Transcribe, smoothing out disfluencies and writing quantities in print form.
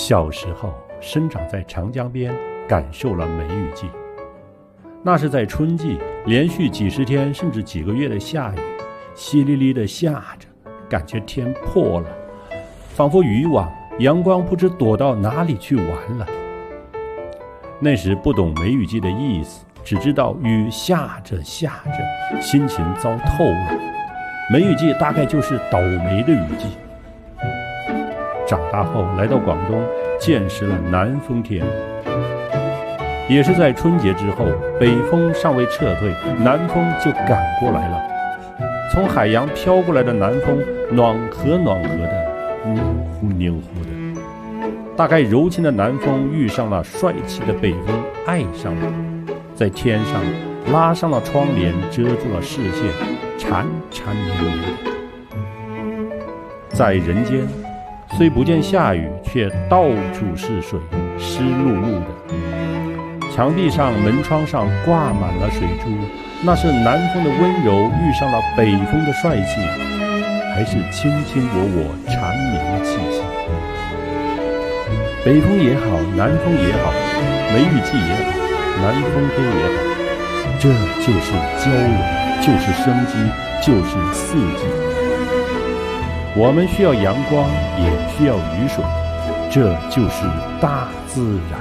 小时候生长在长江边，感受了梅雨季。那是在春季连续几十天甚至几个月的下雨，淅沥沥的下着，感觉天破了，仿佛渔网，阳光不知躲到哪里去玩了。那时不懂梅雨季的意思，只知道雨下着下着，心情糟透了。梅雨季大概就是倒霉的雨季。长大后来到广东，见识了南风天。也是在春节之后，北风尚未撤退，南风就赶过来了。从海洋飘过来的南风，暖和暖和的，黏糊黏糊的。大概柔情的南风遇上了帅气的北风，爱上了，在天上拉上了窗帘，遮住了视线，缠缠绵绵的。在人间，虽不见下雨，却到处是水，湿漉漉的。墙壁上、门窗上挂满了水珠，那是南风的温柔遇上了北风的帅气，还是卿卿我我缠绵的气息。北风也好，南风也好，梅雨季也好，南风天也好，这就是交融，就是生机，就是四季。我们需要阳光，也需要雨水，这就是大自然。